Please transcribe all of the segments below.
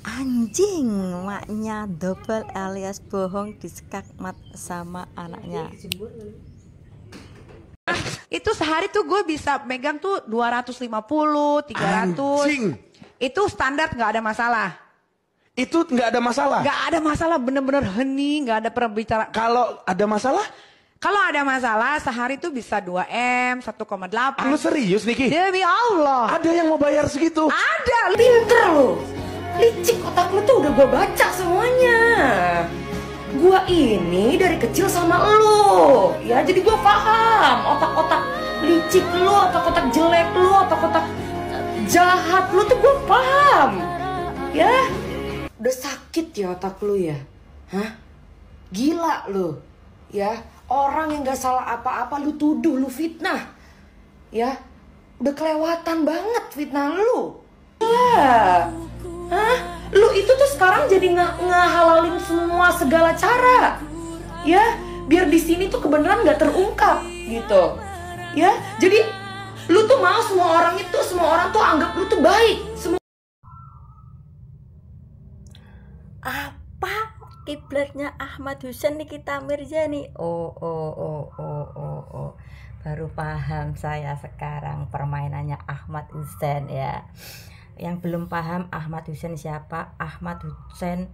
Anjing, maknya double alias bohong diskakmat sama anaknya. Itu sehari tuh gue bisa megang tuh 250, 300. Anjing. Itu standar, nggak ada masalah. Itu nggak ada masalah. Nggak ada masalah, bener-bener hening, nggak ada perbicaraan. Kalau ada masalah, Kalau ada masalah sehari tuh bisa 2M, 1,8. lu serius Niki? Demi Allah. Ada yang mau bayar segitu? Ada. Pinter lo, licik otak lu tuh udah gue baca semuanya. Gua ini dari kecil sama lo, ya jadi gue paham otak-otak licik lu, otak-otak jelek lu, otak-otak jahat lu tuh gue paham. Ya, udah sakit ya otak lu ya, hah? Gila lu, ya orang yang gak salah apa-apa lu tuduh, lu fitnah, ya udah kelewatan banget fitnah lu. Ya, hah? Lu itu tuh sekarang jadi ngehalalin semua segala cara, ya biar di sini tuh kebenaran nggak terungkap gitu, ya. Jadi lu tuh mau semua orang tuh anggap lu tuh baik. Apa kiblatnya Ahmad Hussein Nikita Mirzani? Oh. Baru paham saya sekarang permainannya Ahmad Hussein ya. Yang belum paham Ahmad Hussein siapa? Ahmad Hussein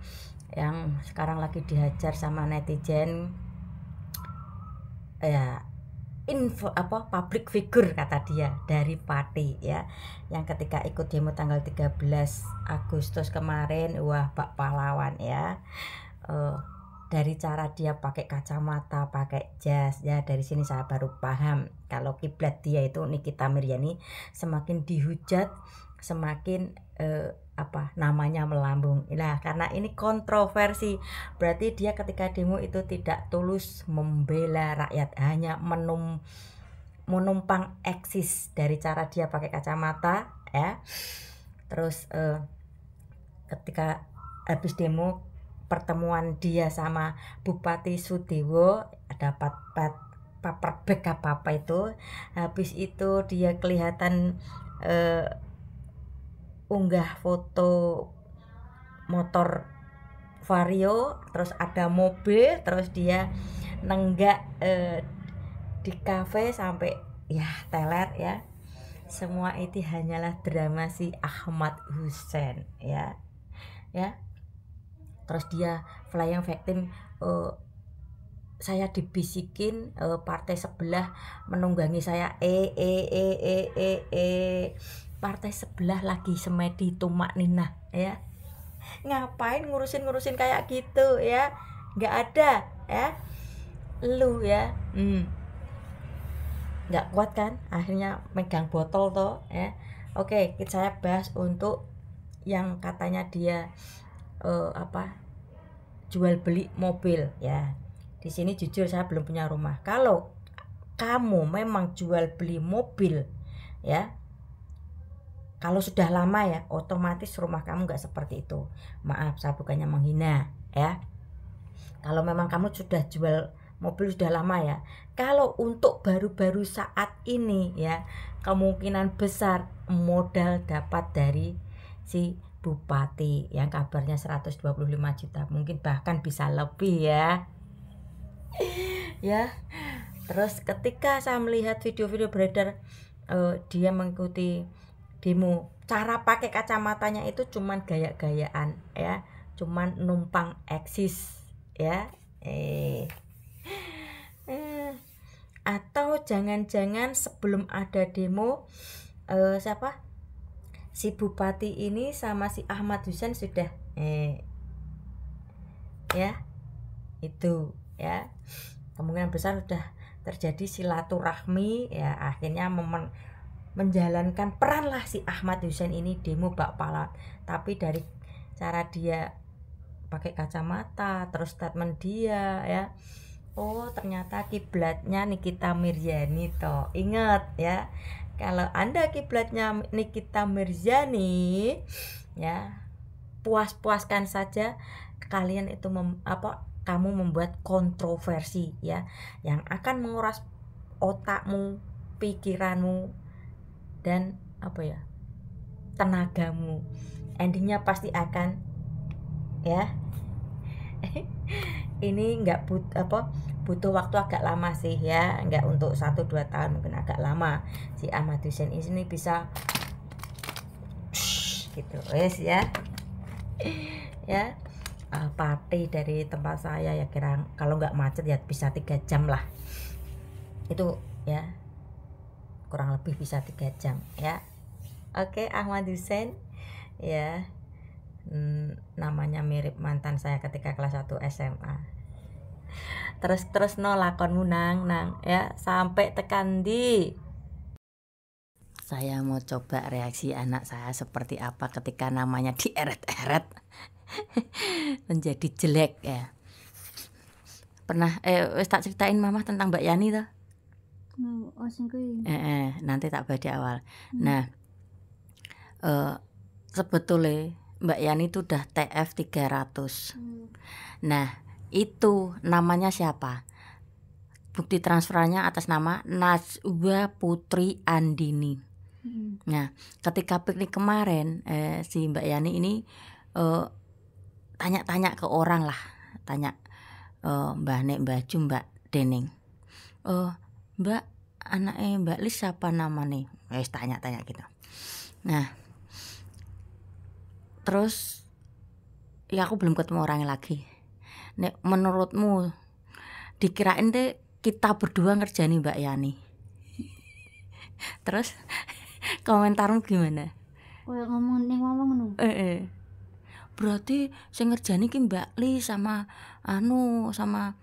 yang sekarang lagi dihajar sama netizen ya, public figure kata dia, dari Pati ya, yang ketika ikut demo tanggal 13 Agustus kemarin, wah bak pahlawan ya. Dari cara dia pakai kacamata, pakai jas ya, dari sini saya baru paham kalau kiblat dia itu Nikita Mirzani. Semakin dihujat semakin namanya melambung. Nah, karena ini kontroversi, berarti dia ketika demo itu tidak tulus membela rakyat, hanya menumpang eksis dari cara dia pakai kacamata ya. Terus ketika habis demo, pertemuan dia sama Bupati Sudewo, dapat paper bag apa itu. Habis itu dia kelihatan unggah foto motor Vario, terus ada mobil, terus dia nenggak di kafe sampai ya teler ya. Semua itu hanyalah drama si Ahmad Hussein ya. Terus dia flying victim, saya dibisikin partai sebelah menunggangi saya, partai sebelah lagi semedi tumak ninah ya, ngapain ngurusin kayak gitu ya, nggak ada ya lu ya. Nggak kuat kan akhirnya megang botol toh ya. Oke, saya bahas untuk yang katanya dia jual beli mobil ya. Di sini jujur saya belum punya rumah. Kalau kamu memang jual beli mobil ya, kalau sudah lama ya, otomatis rumah kamu nggak seperti itu. Maaf, saya bukannya menghina ya. Kalau memang kamu sudah jual mobil sudah lama ya. Kalau untuk baru-baru saat ini ya, kemungkinan besar modal dapat dari si Bupati yang kabarnya 125 juta, mungkin bahkan bisa lebih ya. Ya. Terus ketika saya melihat video-video beredar dia mengikuti demo, cara pakai kacamatanya itu cuman gaya-gayaan ya, cuman numpang eksis ya. Atau jangan-jangan sebelum ada demo si Bupati ini sama si Ahmad Hussein sudah ya itu ya, kemungkinan besar sudah terjadi silaturahmi ya, akhirnya menjalankan peran lah si Ahmad Hussein ini demo bak pahlawan. Tapi dari cara dia pakai kacamata, terus statement dia ya, oh ternyata kiblatnya Nikita Mirzani toh. Ingat ya, kalau Anda kiblatnya Nikita Mirzani ya, puas-puaskan saja kalian itu kamu membuat kontroversi ya, yang akan menguras otakmu, pikiranmu, dan tenagamu. Endingnya pasti akan ya. Ini nggak butuh waktu agak lama sih ya, nggak untuk 1-2 tahun, mungkin agak lama. Si Ahmad Hussein ini bisa gitu wes ya. Ya, party dari tempat saya ya kira kalau nggak macet ya bisa 3 jam lah. Itu ya, kurang lebih bisa 3 jam ya. Oke, Ahmad Hussein ya. Namanya mirip mantan saya ketika kelas 1 SMA. Terus no lakonmu nang ya sampai tekan di. Saya mau coba reaksi anak saya seperti apa ketika namanya dieret-eret menjadi jelek ya. Pernah wis tak ceritain mama tentang Mbak Yani toh? Nanti tak bahas di awal. Nah, sebetulnya Mbak Yani itu udah TF 300. Nah, itu namanya siapa? Bukti transferannya atas nama Najwa Putri Andini. Nah, ketika piknik kemarin si Mbak Yani ini tanya-tanya ke orang lah, tanya Mbak Nek, Mbak Ju, Mbak Deneng. Mbak, anaknya Mbak Lis siapa namanya? Tanya-tanya gitu. Nah, terus ya aku belum ketemu orangnya lagi. Nek menurutmu dikirain deh kita berdua ngerjani Mbak Yani. Terus komentarmu gimana? Ngomong ngono. Berarti sing ngerjani ki Mbak Li sama sama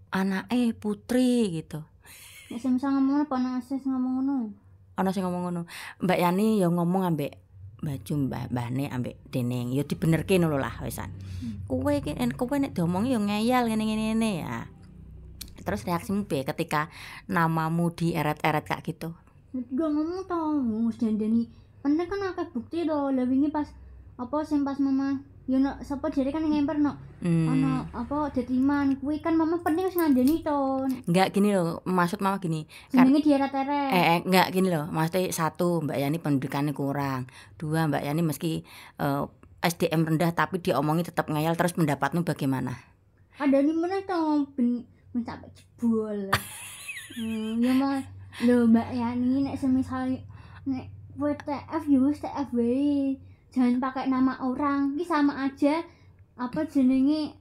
anake Putri gitu. Nek sing ngomong apa ana sing ngomong ngono? Ana sing ngomong ngono. Mbak Yani ya ngomong ambek baju mbane ambek Deneng ya dibenerke lho lah wisan. Kowe nek diomongi ya ngeyel ngene-ngene ya. Terus reaksimu piye ketika namamu dieret-eret kayak gitu? Gak ngomong tau, wis dandani. Penting kan akeh bukti to. Lah wingi pas sing pas mama ya nek sapa jare kan ngemper ana detiman kuwi kan mama penting wis ngandani to. Enggak gini loh, maksud mama gini. Jenenge dieret-eret. Enggak gini loh, maksudnya 1 Mbak Yani pendidikannya kurang. 2 Mbak Yani meski SDM rendah tapi diomongi tetap ngeyel, terus pendapatmu bagaimana? Ada nih meneh to ben sampai jebol. Ya mah lho Mbak Yani nek semisal nek WTF ya wis TF wae. Jangan pakai nama orang, ini sama aja jenenge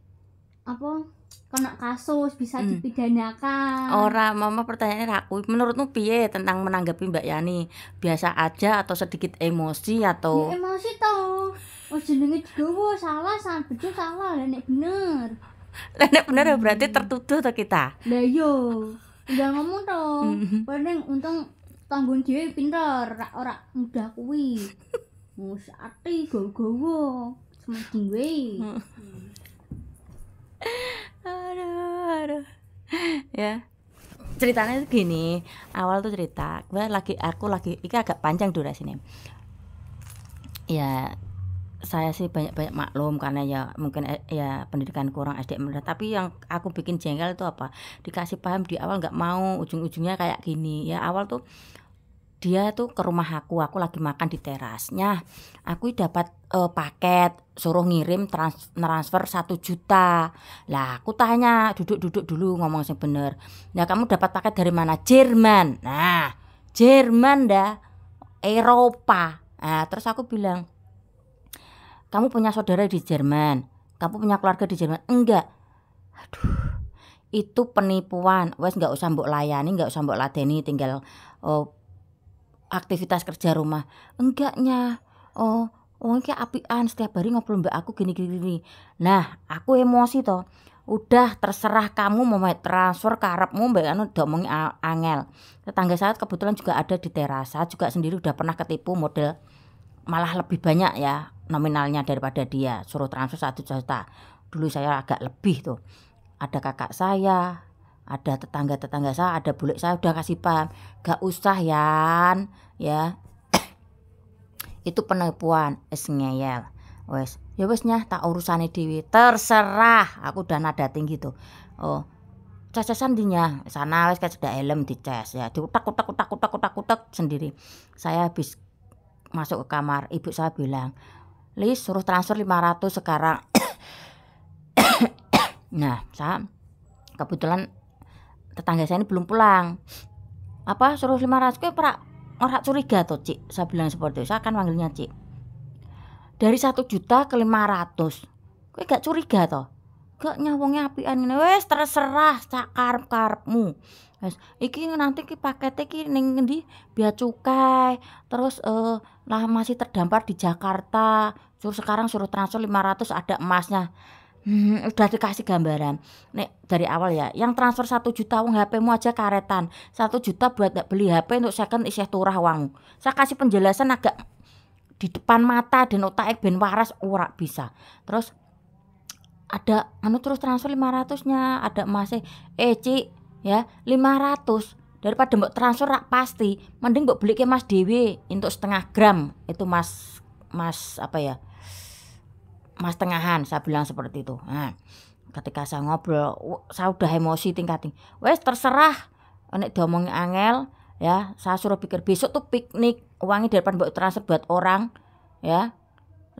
kena kasus bisa dipidanakan. Ora, mama pertanyaannya raku. Menurutmu piye tentang menanggapi Mbak Yani? Biasa aja atau sedikit emosi atau? Ya, emosi toh. Jenenge digowo salah, betul salah, nek bener. Nek bener berarti tertuduh to kita. Lah yo, enggak ngomong toh. Paling untung tanggung dhewe pinter, ora mudah kuwi. Wis ati gowo-gowo semeding wae. Aduh. Ya. Ceritanya tuh gini, awal tuh cerita, aku lagi iki agak panjang durasinya. Ya, saya sih banyak maklum karena ya mungkin ya pendidikan kurang SDM rendah, tapi yang aku bikin jengkel itu apa? Dikasih paham di awal nggak mau, ujung-ujungnya kayak gini. Ya awal tuh dia tuh ke rumah aku lagi makan di terasnya. Aku dapat paket suruh ngirim transfer 1 juta. Lah aku tanya, duduk dulu ngomong sing bener. Nah, kamu dapat paket dari mana? Jerman. Nah, Jerman dah, Eropa. Nah, terus aku bilang, kamu punya saudara di Jerman? Kamu punya keluarga di Jerman? Enggak. Aduh, itu penipuan. Wes nggak usah mbok layani, nggak usah mbok ladeni, tinggal aktivitas kerja rumah. Enggaknya. Iki apian setiap hari ngobrol mbak aku gini. Nah, aku emosi toh. Udah terserah kamu mau transfer karepmu mbak anu domongi angel. Tetangga saya kebetulan juga ada di teras. Saya juga sendiri udah pernah ketipu model malah lebih banyak ya nominalnya daripada dia. Suruh transfer 1 juta. Dulu saya agak lebih tuh. Ada kakak saya, ada tetangga saya, ada bule saya udah kasih paham. Gak usah Yan, ya. Itu penipuan, ngeyel. Wes, ya wesnya tak urusane dhewe. Terserah, aku udah nada tinggi tuh. Cacasan dinya sana wes kayak sudah helm dicas ya. Diutak sendiri. Saya habis masuk ke kamar, ibu saya bilang, "Lis, suruh transfer 500 sekarang." Nah, saya kebetulan tetangga saya ini belum pulang. Apa suruh 500 kowe ora curiga toh, Cik? Saya bilang seperti itu. Saya akan manggilnya Cik. Dari 1 juta ke 500. Kowe gak curiga toh? Gak nyawonge apian ngene. Wis terserah sak karep-karepmu. Wis iki nanti ki pakete ki ning ngendi? Bea cukai. Terus lah masih terdampar di Jakarta. Sekarang suruh transfer 500 ada emasnya. Udah dikasih gambaran. Nek dari awal ya, yang transfer 1 juta wong HP-mu aja karetan. 1 juta buat beli HP untuk second isih turah wang. Saya kasih penjelasan agak di depan mata dan otak ben waras ora bisa. Terus ada terus transfer 500-nya, ada emasnya. Cik, ya, 500 daripada mbok transfer rak pasti, mending mbok beli ke Mas dhewe untuk 0,5 gram. Itu mas apa ya? Mas tengahan, saya bilang seperti itu. Nah, ketika saya ngobrol, saya udah emosi tingkat. Wes terserah, nek diomongi angel, ya. Saya suruh pikir besok tuh piknik, uangnya daripada buat transfer buat orang, ya.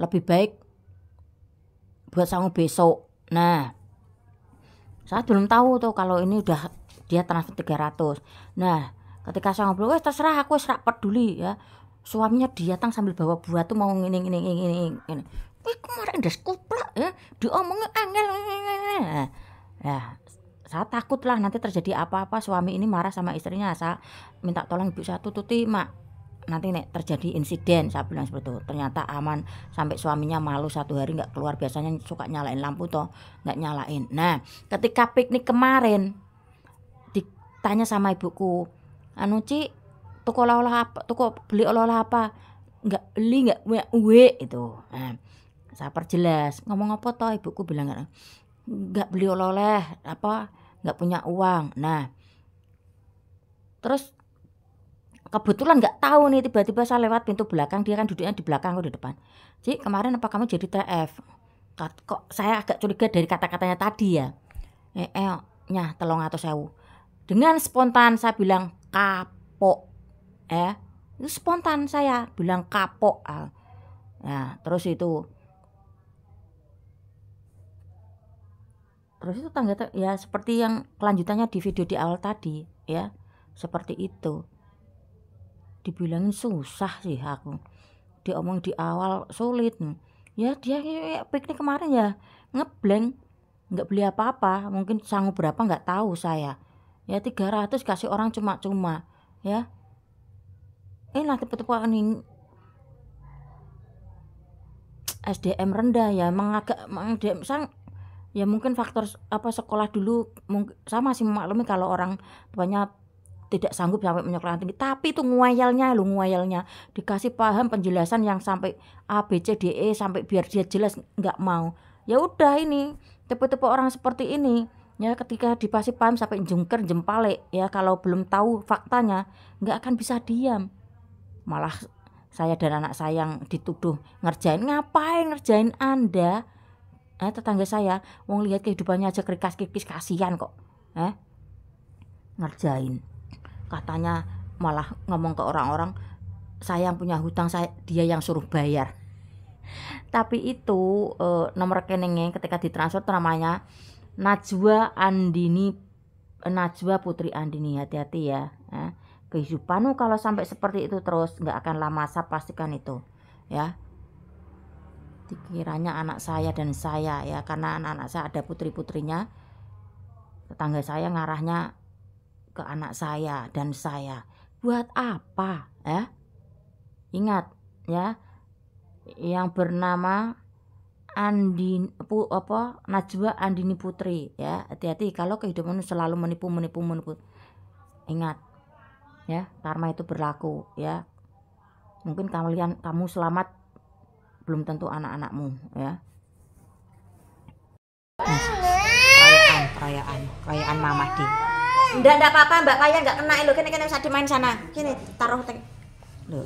Lebih baik buat sangu besok. Nah, saya belum tahu tuh kalau ini udah dia transfer 300. Nah, ketika saya ngobrol, wes terserah, aku serak peduli, ya. Suaminya datang sambil bawa buah tuh mau ini. Wih kemarin udah kuplak ya, diomongin angel. Ya, saya takut lah nanti terjadi apa-apa, suami ini marah sama istrinya. Saya minta tolong ibu saya tututi mak, nanti nek terjadi insiden. Saya bilang seperti itu. Ternyata aman, sampai suaminya malu 1 hari nggak keluar. Biasanya suka nyalain lampu toh, nggak nyalain. Nah, ketika piknik kemarin ditanya sama ibuku, Cik, toko beli oleh-oleh apa? Nggak beli, nggak itu. Nah, saya perjelas, ngomong apa toh, ibuku bilang nggak beli oleh-oleh, apa nggak punya uang. Nah, terus kebetulan nggak tahu nih, tiba-tiba saya lewat pintu belakang, dia kan duduknya di belakang, aku di depan. Cik, kemarin apa kamu jadi TF? Kok saya agak curiga dari kata-katanya tadi ya. Nyah 300.000. Dengan spontan saya bilang kapok. Itu spontan saya bilang kapok. Nah, terus itu tangga ya seperti yang kelanjutannya di video di awal tadi ya, seperti itu. Dibilangin susah sih aku, diomong di awal sulit ya. Dia piknik kemarin ya ngeblank, nggak beli apa-apa, mungkin sanggup berapa nggak tahu saya ya. 300 kasih orang cuma-cuma ya. Lah tipe-tipe ini SDM rendah ya, ya mungkin faktor apa sekolah dulu, saya masih memaklumi kalau orang tuanya tidak sanggup sampai menyekolahkan tinggi, tapi itu nguyelnya dikasih paham penjelasan yang sampai A B C D E sampai biar dia jelas, nggak mau. Ya udah, ini tipe-tipe orang seperti ini ya, ketika dikasih paham sampai jungker jempale ya, kalau belum tahu faktanya nggak akan bisa diam. Malah saya dan anak saya yang dituduh ngerjain. Ngapain ngerjain Anda? Tetangga saya, wong lihat kehidupannya aja krikas-krikis, kasihan kok. Ngerjain. Katanya malah ngomong ke orang-orang, saya yang punya hutang, dia yang suruh bayar. Tapi itu nomor rekeningnya ketika ditransfer namanya Najwa Putri Andini. Hati-hati ya. Kehidupanmu kalau sampai seperti itu terus nggak akan lama, saya pastikan itu ya. Dikiranya anak saya dan saya ya, karena anak-anak saya ada putri-putrinya, tetangga saya ngarahnya ke anak saya dan saya. Buat apa ya? Ingat ya, yang bernama Najwa Andini Putri ya. Hati-hati kalau kehidupanmu selalu menipu. Ingat ya, karma itu berlaku ya. Mungkin kamu selamat, belum tentu anak-anakmu ya. Perayaan Mama Di. Enggak apa-apa Mbak Kaya, enggak kena lho, kene bisa dimain sana. Kini taruh lho.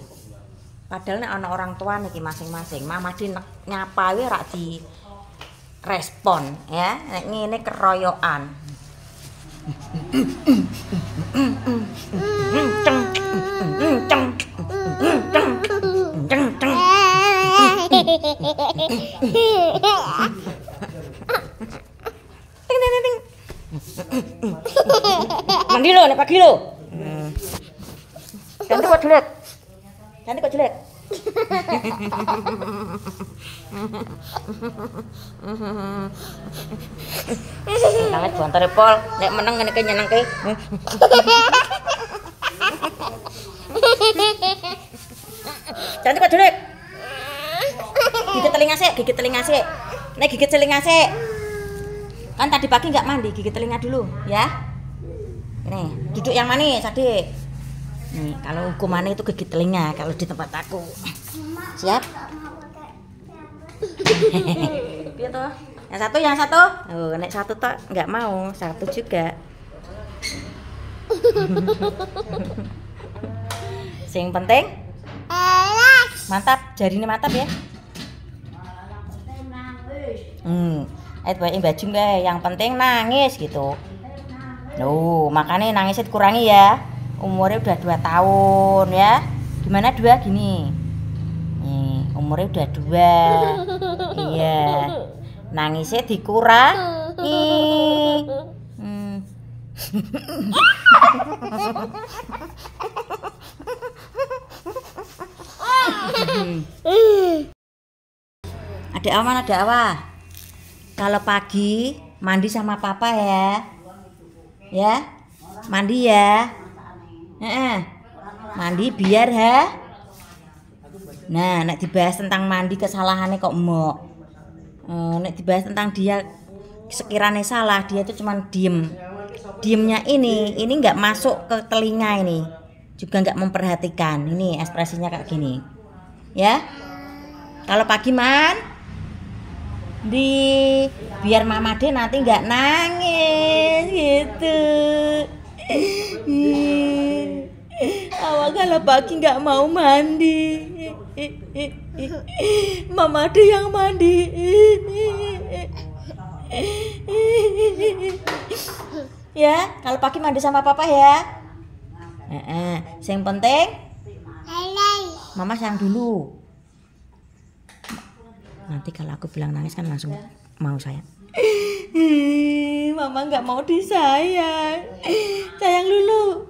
Padahal nek ana orang tua niki masing-masing, Mama Di nyapa wae rak di respon ya. Nek ngene keroyokan. nek pagi lho. Cantik kok jelek. Cantik kok jelek. Kangen bontore pol, nek meneng ngene iki nyenengke. Cantik kok jelek. Gigit telinga sik. Nek gigit telinga sik. Kan tadi pagi nggak mandi, gigit telinga dulu, ya. Nih, duduk yang manis, Adik. Nih, kalau hukumannya itu gigit telinga kalau di tempat aku. Siap? Iya toh. Yang satu. Oh, nek satu toh nggak mau, satu juga. Sing penting mantap, jari ini mantap ya. Ayo bawain baju mbak, yang penting nangis gitu. Loh, makanya nangisnya dikurangi ya. Umurnya udah 2 tahun ya. Gimana 2 gini? Nih, umurnya udah 2. Iya. Nangisnya dikurangi. Ada awan, ada awa. Kalau pagi mandi sama papa ya. Ya. Mandi ya. Mandi biar ha. Nah, nek dibahas tentang mandi kesalahannya kok mbok. Nek dibahas tentang dia sekiranya salah, dia itu cuman diem. Diemnya ini nggak masuk ke telinga ini. Juga nggak memperhatikan. Ini ekspresinya kayak gini. Ya. Kalau pagi biar Mama De nanti nggak nangis gitu. Awak kalau pagi nggak mau mandi, Mama De yang mandi. Ya, kalau pagi mandi sama Papa ya. Yang penting, Mama sayang dulu. Nanti kalau aku bilang nangis kan langsung mau sayang. Mama nggak mau disayang. Sayang dulu.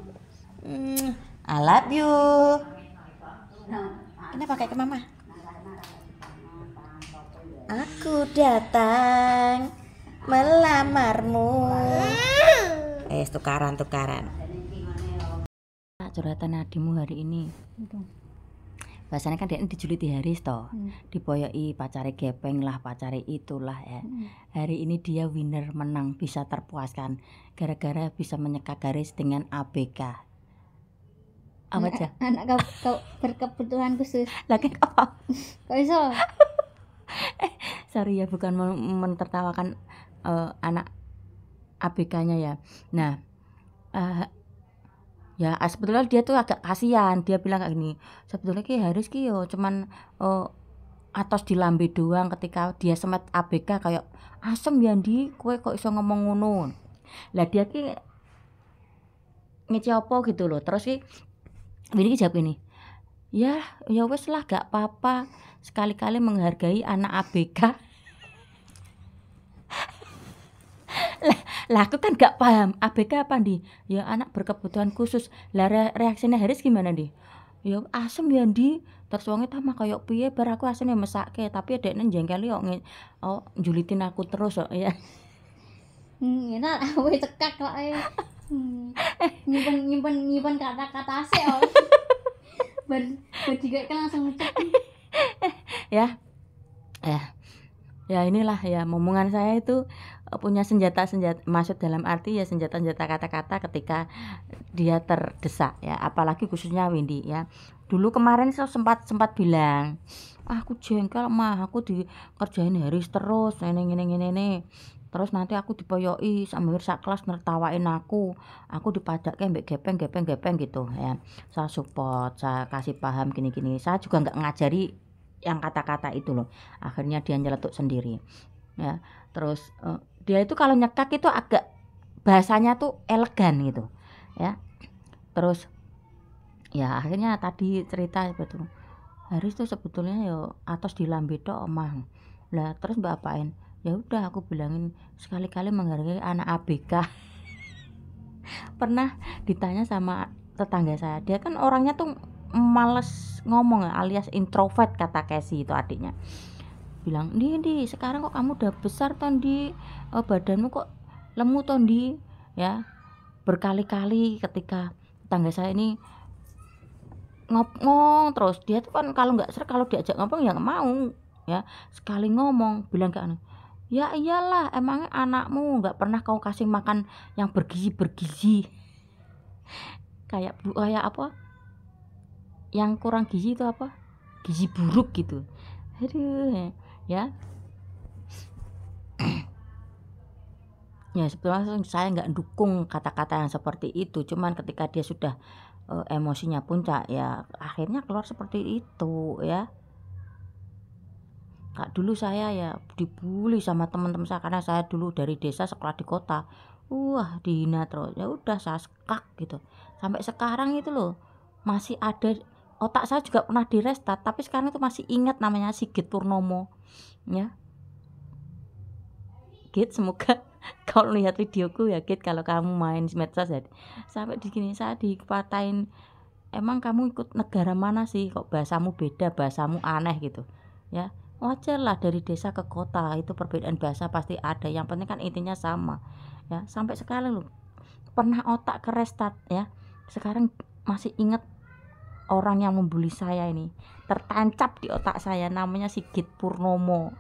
I love you. Kenapa pakai ke Mama? Aku datang melamarmu. Tukaran. Curhatan Nadimu hari ini. Bahasanya kan dia dijuliti Haris toh, diboyoi pacare gepeng lah, pacare itulah ya. Hari ini dia winner, menang, bisa terpuaskan gara-gara bisa menyeka garis dengan ABK. Apa aja? Anak kau berkebutuhan khusus. Lagi apa? Kok iso? Sorry ya, bukan mentertawakan anak ABK-nya ya. Nah, ya sebetulnya dia tuh agak kasihan. Dia bilang kayak gini, sebetulnya ki Haris ki yo cuman atos di lambe doang ketika dia semet ABK kayak asem ya Ndi, kowe kok iso ngomong ngono. Lah dia ki ngece apa gitu loh. Terus ki ini jawab ini. Ya wes lah gak apa-apa. Sekali-kali menghargai anak ABK. Lah aku kan gak paham ABK apa Ndi? Ya anak berkebutuhan khusus. Lah reaksinya Haris gimana Ndi? Ya asem ya Ndi. Terus wonge ta mah koyo piye bar aku asem ya mesake, tapi dekne jengkel yo njulitin aku terus kok ya. Enak aku cekak kok nyimpen kata-kata sih oh. Bar juga kan langsung ngecek. Ya inilah ya momongan saya itu punya senjata maksud dalam arti ya senjata kata-kata ketika dia terdesak ya, apalagi khususnya Windy ya. Dulu kemarin saya sempat bilang, aku jengkel mah, aku dikerjain Haris terus ini. Terus nanti aku dipoyoi sambil sak kelas nertawain aku dipadakke mbek gepeng gitu ya. Saya support, saya kasih paham gini. Saya juga nggak ngajari yang kata-kata itu loh. Akhirnya dia nyeletuk sendiri. Ya, terus dia itu kalau nyekak itu agak bahasanya tuh elegan gitu. Ya. Terus ya akhirnya tadi cerita betul. Haris tuh sebetulnya yo atos di lambe tok omah. Lah terus mbak apain? Ya udah aku bilangin sekali-kali menghargai anak ABK. Pernah ditanya sama tetangga saya, dia kan orangnya tuh males ngomong alias introvert kata Casey itu adiknya. Bilang, di sekarang kok kamu udah besar Tondi, badanmu kok lemu Tondi ya. Berkali-kali ketika tetangga saya ini ngomong terus, dia tuh kan kalau diajak ngomong ya nggak mau ya. Sekali ngomong bilang kayak ya iyalah, emangnya anakmu nggak pernah kau kasih makan yang bergizi kayak apa yang kurang gizi itu apa, gizi buruk gitu. Aduh ya. Ya sebetulnya saya nggak dukung kata-kata yang seperti itu, cuman ketika dia sudah emosinya puncak ya akhirnya keluar seperti itu ya. Kak, dulu saya ya dibully sama teman-teman saya karena saya dulu dari desa sekolah di kota. Dihina terus. Ya udah saya sekak gitu. Sampai sekarang itu loh masih ada, otak saya juga pernah di restart, tapi sekarang itu masih ingat namanya Sigit Purnomo. Ya. Git, semoga kau lihat videoku ya Git, kalau kamu main medsos ya. Sampai di gini saya dipatahin, emang kamu ikut negara mana sih kok bahasamu beda, bahasamu aneh gitu ya. Wajar lah, dari desa ke kota itu perbedaan bahasa pasti ada, yang penting kan intinya sama ya. Sampai sekarang loh pernah otak ke restart ya, sekarang masih ingat orang yang membuli saya ini, tertancap di otak saya namanya Sigit Purnomo.